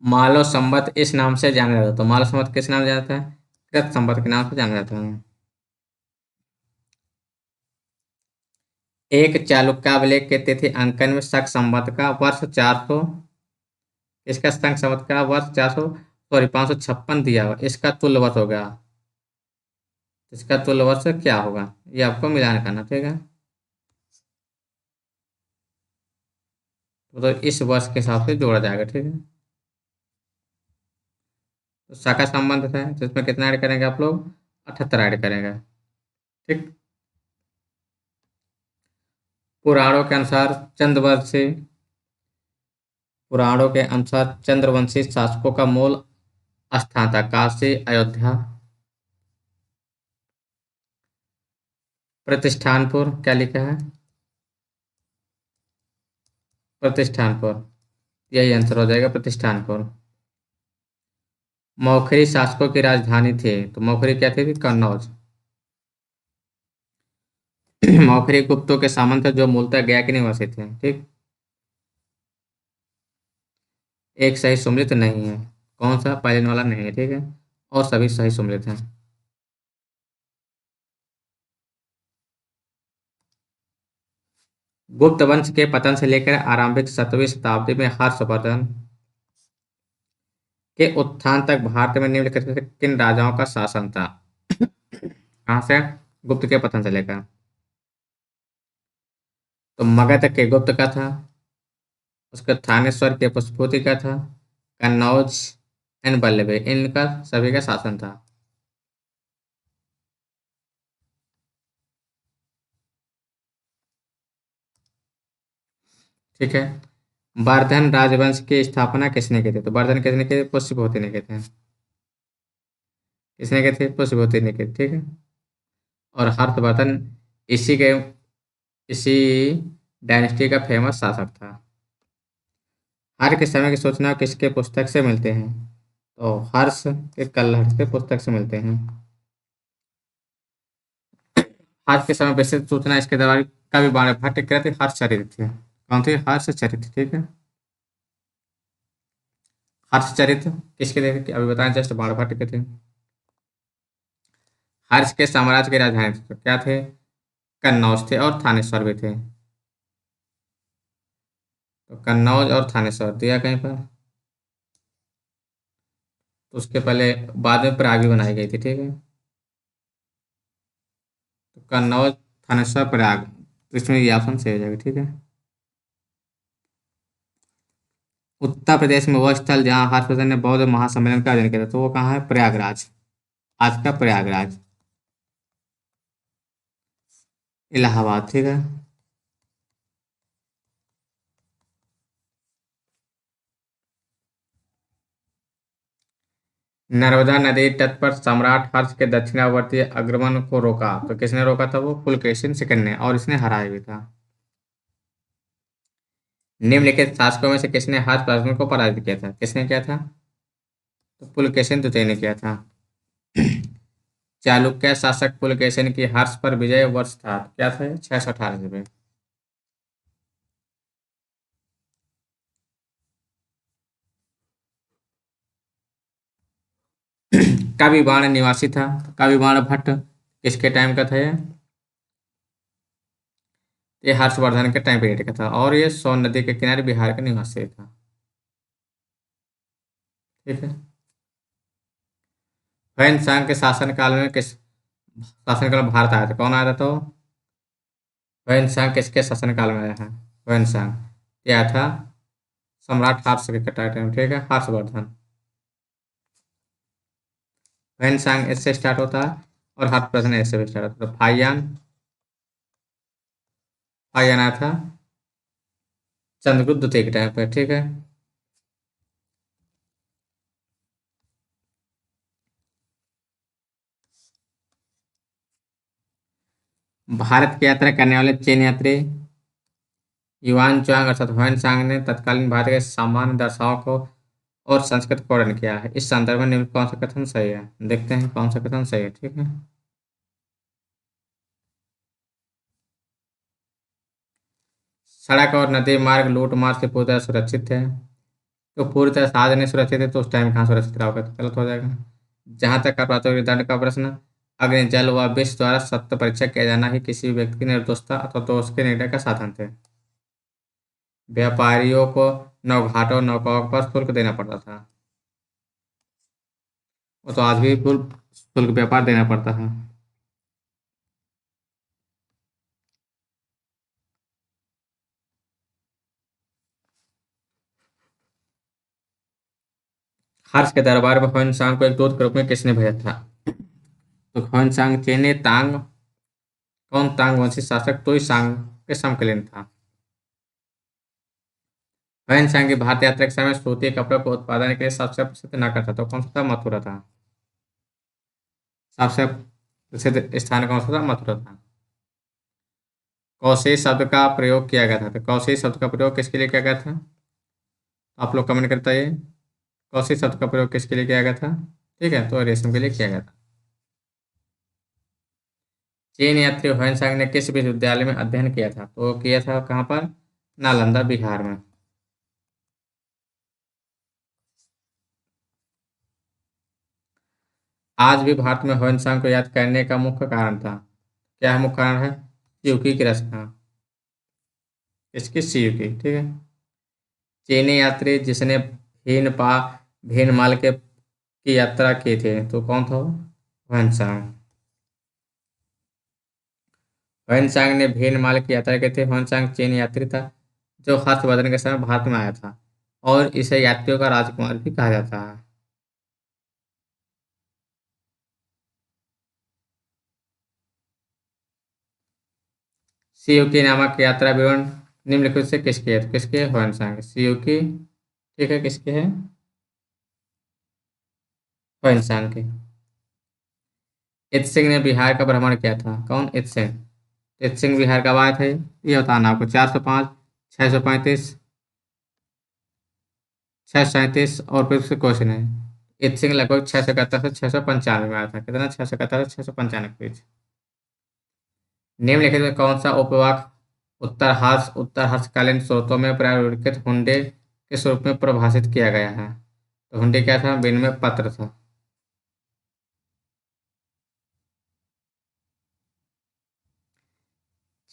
मालव संवत इस नाम से जाना जाता है। तो मालव संवत किस नाम से जाना जाता है? कृत संवत के नाम से जाना जाता है। एक चालुक्याभिलेख के तिथि अंकन में शक संवत का वर्ष 400, इसका शक संवत का वर्ष 400 सॉरी 556 दिया हुआ, इसका तुल्य वर्ष होगा। इसका तुल्य वर्ष क्या होगा, ये आपको मिलान करना, ठीक है। तो इस वर्ष के हिसाब से जोड़ा जाएगा, ठीक है। तो शाखा संबंध है, तो इसमें कितना ऐड करेंगे आप लोग? 78 ऐड करेंगे, ठीक। पुराणों के अनुसार चंद्रवंशी पुराणों के अनुसार चंद्रवंशी शासकों का मूल स्थान था काशी, अयोध्या, प्रतिष्ठानपुर। क्या लिखा है? प्रतिष्ठानपुर, यही आंसर हो जाएगा, प्रतिष्ठानपुर। मौखरी शासकों की राजधानी थी। तो मौखरी क्या थी? कन्नौज। मौखरी गुप्तों के सामंत थे, जो मूलतः गया के निवासी थे, ठीक। एक सही सुमलित नहीं है। कौन सा? पहले वाला नहीं है, ठीक है, और सभी सही सुमलित हैं। गुप्त वंश के पतन से लेकर आरंभिक 7वीं शताब्दी में हर्षवर्धन के उत्थान तक भारत में निम्नलिखित किन राजाओं का शासन था? कहाँ से? गुप्त के पतन से लेकर। तो मगध के गुप्त का था, उसका थानेश्वर के पुष्पवती का था, कन्नौज एंड बल्लभ, इनका सभी का शासन था। ठीक है। वर्धन राजवंश की स्थापना किसने की थी? तो वर्धन किसने की थी? पुष्यभूति ने की थी। किसने की थी? पुष्यभूति ने की थी, ठीक है। और हर्षवर्धन इसी के इसी डायनेस्टी का फेमस शासक था। हर्ष के समय की सूचना किसके पुस्तक से मिलते हैं? तो हर्ष के कल्हड़ के पुस्तक से मिलते हैं। हर्ष के समय विस्तृत सूचना इसके द्वारा कवि बाणभट्ट कृत हर्ष चरित थे। कौन थे? हर्ष चरित, ठीक है। हर्ष चरित किसके थे अभी बताएं, जस्ट बाणभट्ट के थे। हर्ष के साम्राज्य के राजधानी थे, तो क्या थे? कन्नौज थे, और थानेश्वर भी थे। तो कन्नौज और थानेश्वर दिया कहीं पर, तो उसके पहले बाद में प्राग भी बनाई गई थी, ठीक है। तो कन्नौज, थानेश्वर, प्रयाग, तो इसमें ये ऑप्शन सही हो जाएगा, ठीक है। उत्तर प्रदेश में वो स्थल जहाँ हर्षवर्धन ने बौद्ध महासम्मेलन का आयोजन किया था, तो वो कहाँ है? प्रयागराज। आज का प्रयागराज, इलाहाबाद, ठीक है। नर्मदा नदी तट पर सम्राट हर्ष के दक्षिणावर्ती आक्रमण को रोका, तो किसने रोका था? वो पुलकेशिन सेकंड ने, और इसने हराया भी था। निम्नलिखित शासकों में से किसने हर्ष वर्धन को पराजित किया था? किसने किया था? तो पुलकेशिन द्वितीय ने किया था। चालुक्य शासक पुलकेशिन की हर्ष पर विजय वर्ष था, क्या था? 618 में। कविबाण निवासी था। कविबाण भट्ट किसके टाइम का था ये? ये हर्षवर्धन के टाइम पीरियड का था, और ये सोन नदी के किनारे बिहार का निवासी था, ठीक है। ह्वेन सांग के शासनकाल में किस शासनकाल में भारत आया था? कौन आया था? तो ह्वेन सांग किसके शासनकाल में आया है? ह्वेन सांग क्या था? सम्राट हर्ष के टाइम, ठीक है, हर्षवर्धन। ह्वेन सांग इससे स्टार्ट होता है, और हर्षवर्धन इससे भी स्टार्ट होता है। तो फाइयान, फाइयान आया था चंद्रगुप्त द्वितीय के टाइम पे, ठीक है। भारत की यात्रा करने वाले चीन यात्री युआन चांग अर्थात ह्वेन सांग ने तत्कालीन भारत के सामान्य दशाओं को और संस्कृत को वर्णन किया है। इस संदर्भ में निम्न कौन सा कथन सही है? देखते हैं कौन सा कथन सही है, ठीक है। सड़क और नदी मार्ग लूट मार से पूरी तरह सुरक्षित है, तो पूरी तरह से आज नहीं सुरक्षित है, तो उस टाइम कहाँ सुरक्षित रहा होगा? तो गलत हो जाएगा। जहां तक अपराधों के दंड का प्रश्न, अग्नि जल व विष द्वारा सत्य परीक्षा किया जाना ही किसी व्यक्ति की निर्दोषता अथवा दोष के निर्णय का साधन थे। व्यापारियों को नौघाटों नौकाओं पर शुल्क देना पड़ता था। वो तो आज भी शुल्क शुल्क व्यापार देना पड़ता है। हर्ष के दरबार में ह्वेनसांग को एक दूत के रूप में किसने भेजा था? तो ह्वेनसांग चीनी तांग कौन तांग वंशी शासक तुई सांग के समकालीन था। ह्वेनसांग की भारत यात्रा के समय सूती कपड़ों के उत्पादन के लिए सबसे प्रसिद्ध नगर था, तो कौन सा था? मथुरा था। सबसे प्रसिद्ध स्थान कौन सा था? मथुरा था। कौशे शब्द का प्रयोग किया गया था, तो कौशे शब्द का प्रयोग किसके लिए किया गया था? आप लोग कमेंट करता है। कौशे शब्द का प्रयोग किसके लिए किया गया था? ठीक है, तो रेशम के लिए किया गया था। चीन यात्री ह्वेनसांग ने किस विश्वविद्यालय में अध्ययन किया था? तो किया था कहाँ पर? नालंदा, बिहार में। आज भी भारत में ह्वेनसांग को याद करने का मुख्य कारण था। क्या है मुख्य कारण? है सियुकी की रचना। इसकी सियुकी, ठीक है। चीनी यात्री जिसने भीनमाल के की यात्रा की थी, तो कौन था वो? ह्वेनसांग। ह्वेनसांग ने भीनमाल की यात्रा की थी। ह्वेनसांग चीनी यात्री था जो हर्षवर्धन के समय भारत में आया था, और इसे यात्रियों का राजकुमार भी कहा जाता है। सियुकी नामक यात्रा विवरण निम्नलिखित से किसकी है? तो किसके है? ह्वेनसांग सियुकी, ठीक है, किसके है? ह्वेनसांग के। इत सिंह ने बिहार का भ्रमण किया था। कौन? इत सिंह। इत सिंह बिहार कब आए थे? ये बताना आपको। 405, 635, 637, और फिर से क्वेश्चन है। इत सिंह लगभग 671 से 695 में आया था। कितना? 671 से 695 के बीच। निम्नलिखित में कौन सा उपवाक उत्तर हर्षकालीन स्रोतों में प्रायोगिक हुंडे के स्वरूप में परिभाषित किया गया है? तो हुंडे क्या था? विनिमय पत्र था।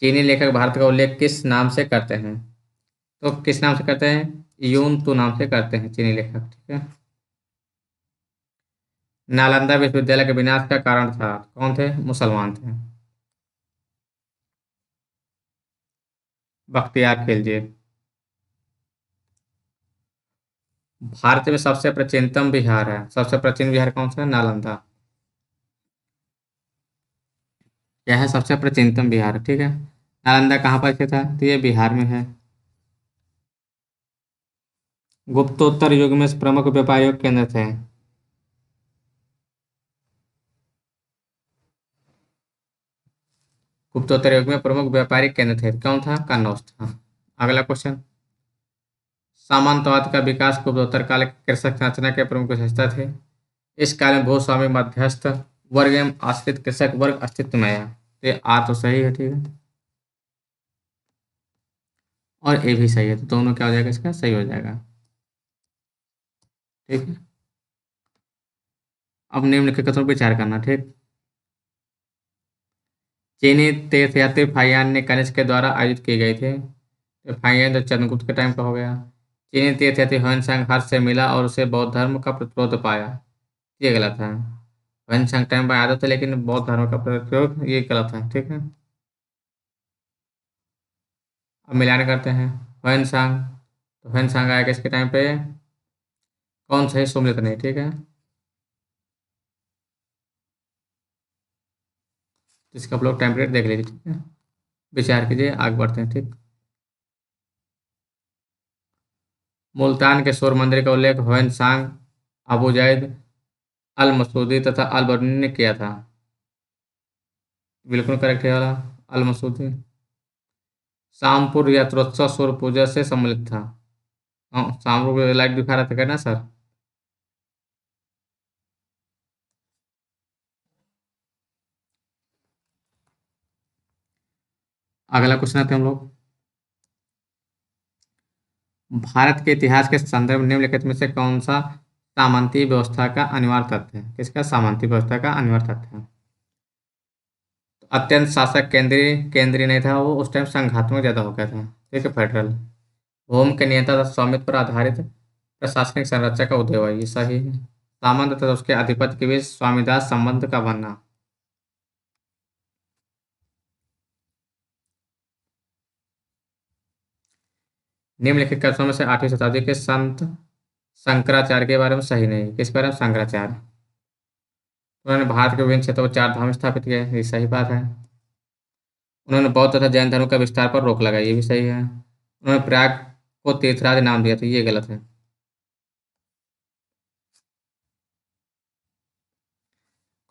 चीनी लेखक भारत का उल्लेख किस नाम से करते हैं? तो किस नाम से करते हैं? यून तू नाम से करते हैं चीनी लेखक, ठीक है। नालंदा विश्वविद्यालय के विनाश का कारण था, कौन थे? मुसलमान थे। बख्तियार खिलजी। भारत में सबसे प्राचीनतम बिहार है, सबसे प्राचीन बिहार कौन सा है? नालंदा। यह है सबसे प्राचीनतम बिहार, ठीक है। नालंदा कहाँ पर स्थित है? तो ये बिहार में है। गुप्तोत्तर युग में प्रमुख व्यापारिक केंद्र थे। गुप्तोत्तर युग में प्रमुख व्यापारिक केंद्र थे, कौन था? कन्नौज था। अगला क्वेश्चन। सामंतवाद का विकास गुप्तोत्तर काल की कृषक संरचना के प्रमुख विशेषता थे। इस काल में भूस्वामी मध्यस्थ वर्ग एवं आश्रित कृषक वर्ग अस्तित्व में आया। तो ये आ तो सही है, ठीक है। और ए भी सही है, तो दोनों क्या हो जाएगा? इसका सही हो जाएगा, ठीक है। अब निम्नलिखित कथनों पर विचार करना, ठीक। चीनी तीर्थयात्री फाहियान ने कनिष्क के द्वारा आयोजित किए गए थे। तो फाहियान तो चंद्रगुप्त के टाइम का हो गया। चीनी तीर्थयात्री ह्वेनसांग हर्ष से मिला और उसे बौद्ध धर्म का प्रतिरोध पाया। ये गलत है। ह्वेनसांग टाइम पर आया था लेकिन बौद्ध धर्म का प्रतिरोध, ये गलत है, ठीक है। अब मिलान करते हैं। ह्वेनसांग, तो ह्वेनसांग आया किसके टाइम पे? कौन सही? सुमिलित नहीं, ठीक है। तो इसका आप लोग टाइम पीरियड देख लीजिए, ठीक है। विचार कीजिए, आगे बढ़ते हैं, ठीक। मुल्तान के सूर्य मंदिर का उल्लेख ह्वेनसांग, अबू जैद, अल मसूदी तथा अल बरूनी ने किया था। बिल्कुल करेक्ट है वाला, अल मसूदी। शामपुर यात्रोत्सव सूर्य पूजा से सम्मिलित था। हाँ, शामपुर लाइट दिखा रहा था क्या ना सर? अगला क्वेश्चन आते हैं हम लोग। भारत के इतिहास के संदर्भ में निम्नलिखित में से कौन सा सामंती व्यवस्था का अनिवार्य तथ्य है? किसका सामंती व्यवस्था का अनिवार्य तथ्य है? तो अत्यंत शासक केंद्रीय केंद्रीय नहीं था, वो उस टाइम संघात्मक ज्यादा हो गया था, ठीक है, फेडरल। भूमि के नियंत्रण तथा स्वामित्व पर आधारित प्रशासनिक संरचना का उदय हुआ, ये सही है। सामंत तथा उसके अधिपति के बीच स्वामीदास संबंध का बनना। निम्नलिखित कथनों में से 8वीं शताब्दी के संत शंकराचार्य के बारे में सही नहीं। किस बारे में? शंकराचार्य। उन्होंने भारत के विभिन्न क्षेत्रों में 4 धाम स्थापित किए, ये सही बात है। उन्होंने बौद्ध तथा जैन धर्म का विस्तार पर रोक लगाई, ये भी सही है। उन्होंने प्रयाग को तीर्थराज नाम दिया था, ये गलत है।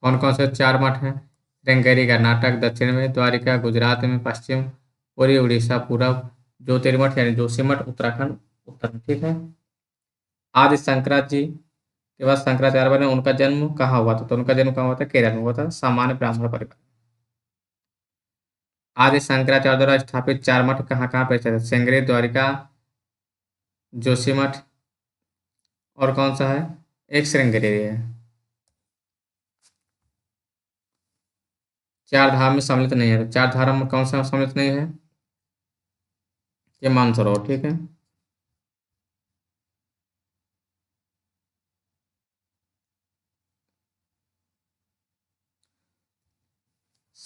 कौन कौन से 4 मठ हैं? श्रृंगेरी कर्नाटक दक्षिण में, द्वारिका गुजरात में पश्चिम, पुरी उड़ीसा पूरब, ज्योतिर्मठ यानी जोशीमठ उत्तराखंड उत्तर में, ठीक है। आदि शंकराचार्य जी के बाद शंकराचार्य बने, उनका जन्म कहाँ हुआ था? तो उनका जन्म कहाँ हुआ था? केरल में हुआ था, सामान्य ब्राह्मण परिवार। आदि शंकराचार्य द्वारा स्थापित 4 मठ कहाँ कहाँ पे स्थित है? श्रृंगेरी, द्वारिका, जोशीमठ, और कौन सा है? एक श्रृंगेरी है। 4 धाम में सम्मिलित नहीं है, तो 4 धाम में कौन सा सम्मिलित नहीं है? ये मानसरोवर, ठीक है।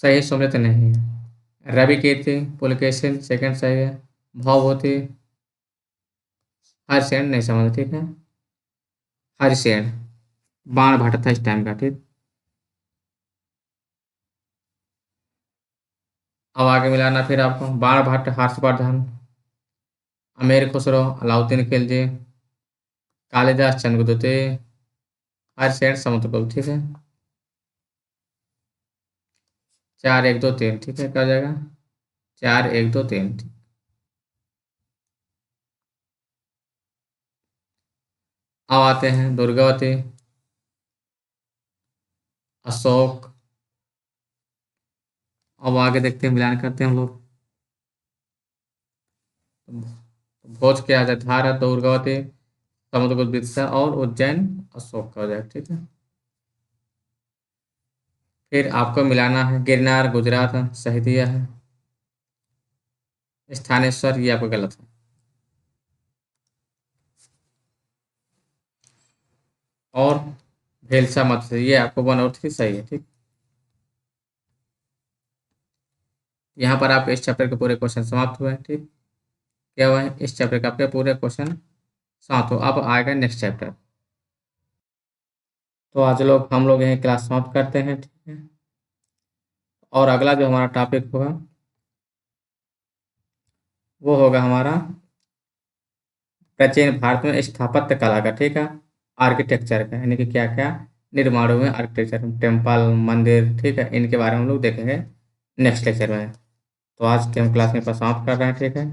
सही सम्मिलित नहीं है। रवि कीर्ति पुलकेशिन सेकंड सही है। भवभूति हरिसेन नहीं समझ, ठीक है। हरिसेन बाण भट्ट था इस टाइम का, ठीक। अब आगे मिलाना फिर आपको। बाण भट्ट हर्षवर्धन, अमीर खुसरो, अलाउद्दीन खिलजी, कालिदास चंद्रगुप्त, हरिसेन समुद्रगुप्त, ठीक है। 4 1 2 3, ठीक है, क्या हो जाएगा? 4 1 2 3, ठीक। अब आते हैं दुर्गावती, अशोक। अब आगे देखते हैं, मिलान करते हैं हम लोग। भोज क्या है? धारा, दुर्गावती, समुद्रगुप्त बिदिशा और उज्जैन अशोक का हो जाएगा, ठीक है। फिर आपको मिलाना है गिरनार गुजरात सही दिया है। स्थानेश्वर ये आपको गलत है। और भेलसा मत से ये आपको 1 और 3 सही है, ठीक। यहाँ पर आपके इस चैप्टर के पूरे क्वेश्चन समाप्त हुए हैं, ठीक। क्या हुआ है? इस चैप्टर के आपके पूरे क्वेश्चन सातों। अब आएगा नेक्स्ट चैप्टर। तो आज लोग हम लोग यही क्लास समाप्त करते हैं, ठीक है। और अगला जो हमारा टॉपिक होगा वो होगा हमारा प्राचीन भारत में स्थापत्य कला का, ठीक है। आर्किटेक्चर का, यानी कि क्या क्या निर्माण हुए आर्किटेक्चर, टेम्पल, मंदिर, ठीक है, इनके बारे में हम लोग देखेंगे नेक्स्ट लेक्चर में। तो आज की हम क्लास में समाप्त कर रहे हैं, ठीक है।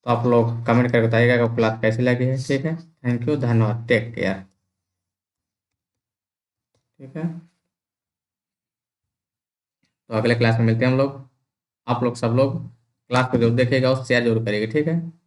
तो आप लोग कमेंट करके बताइएगा कि आपको क्लास कैसी लगी है, ठीक है। थैंक यू, धन्यवाद, टेक केयर, ठीक है। तो अगले क्लास में मिलते हैं हम लोग। आप लोग सब लोग क्लास को जरूर देखिएगा और शेयर जरूर करिएगा, ठीक है।